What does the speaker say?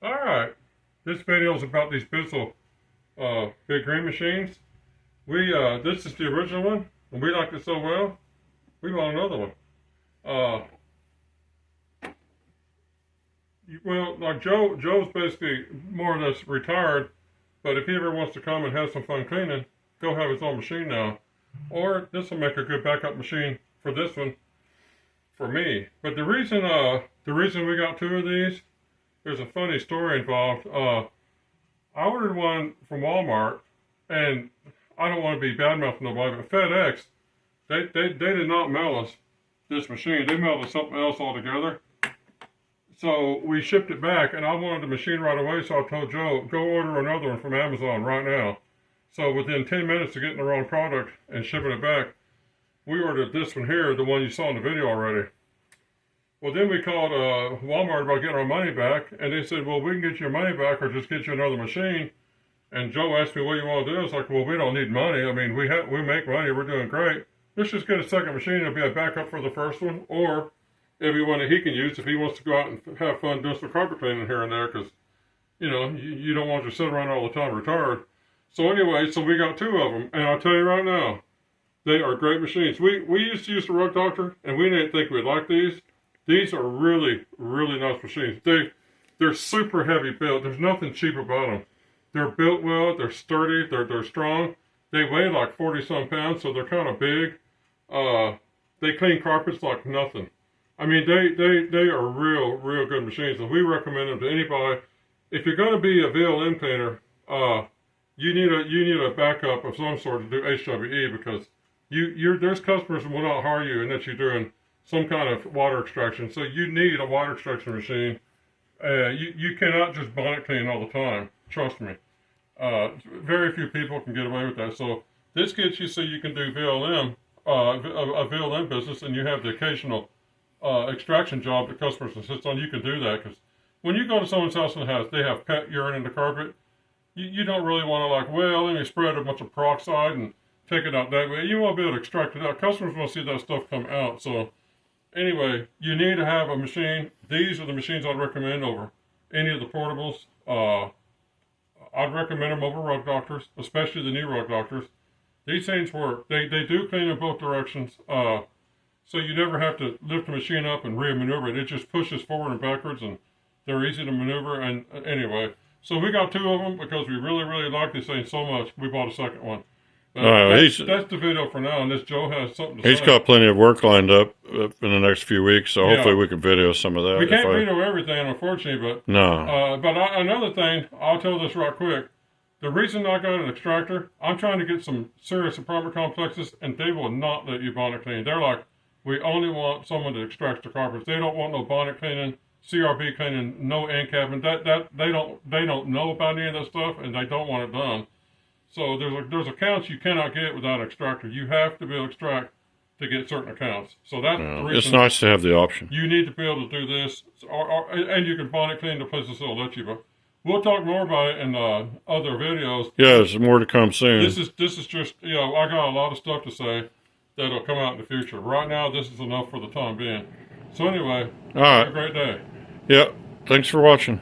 Alright, this video is about these Bissell big green machines. This is the original one, and we liked it so well, we want another one. Uh, well, like Joe's basically more or less retired, but if he ever wants to come and have some fun cleaning, go have his own machine now. Or this will make a good backup machine for this one, for me. But the reason we got two of these, there's a funny story involved. I ordered one from Walmart, and I don't want to be bad mouthing nobody, but FedEx, they did not mail us this machine. They mailed us something else altogether. So we shipped it back, and I wanted the machine right away, so I told Joe, go order another one from Amazon right now. So within 10 minutes of getting the wrong product and shipping it back, we ordered this one here, the one you saw in the video already. Well, then we called Walmart about getting our money back, and they said, well, we can get your money back or just get you another machine. And Joe asked me, what do you want to do? I was like, well, we don't need money. I mean, we make money. We're doing great. Let's just get a second machine. It'll be a backup for the first one. Or it'll be one that he can use if he wants to go out and have fun doing some carpet cleaning here and there, because, you don't want to sit around all the time retired. So anyway, so we got two of them. And I'll tell you right now, they are great machines. We used to use the Rug Doctor, and we didn't think we'd like these. These are really, really nice machines. They're super heavy built. There's nothing cheap about them. They're built well. They're sturdy. They're strong. They weigh like 40-some pounds, so they're kind of big. They clean carpets like nothing. I mean, they are real good machines, and we recommend them to anybody. If you're going to be a VLM cleaner, you need a backup of some sort to do HWE, because there's customers who will not hire you unless you're doing some kind of water extraction. So you need a water extraction machine. You cannot just bonnet clean all the time. Trust me. Very few people can get away with that. So this gets you so you can do VLM, a VLM business, and you have the occasional extraction job that customers insist on. You can do that, because when you go to someone's house and they have pet urine in the carpet, you don't really want to let me spread a bunch of peroxide and take it out that way. You want to be able to extract it out. Customers want to see that stuff come out. So anyway, you need to have a machine. These are the machines I'd recommend over any of the portables. I'd recommend them over Rug Doctors, especially the new Rug Doctors. These things work. They do clean in both directions. So you never have to lift the machine up and re-maneuver it. It just pushes forward and backwards, and they're easy to maneuver. And anyway, so we got two of them because we really like these things so much. We bought a second one. That's the video for now, unless Joe has something to say. He's got plenty of work lined up in the next few weeks, so hopefully we can video some of that. We can't video everything, unfortunately, but no. Another thing, I'll tell this right quick. The reason I got an extractor, I'm trying to get some serious apartment complexes, and they will not let you bonnet clean. They're like, we only want someone to extract the carpets. They don't want no bonnet cleaning, CRB cleaning, no end cabin. They don't know about any of that stuff, and they don't want it done. So there's accounts you cannot get without an extractor. You have to be able to extract to get certain accounts. So that's the reason. It's nice to have the option. You need to be able to do this, and you can bonnet clean the places that'll let you. But we'll talk more about it in other videos. Yeah, there's more to come soon. This is just, I got a lot of stuff to say that'll come out in the future. Right now, this is enough for the time being. So anyway, all right. Have a great day. Yeah, thanks for watching.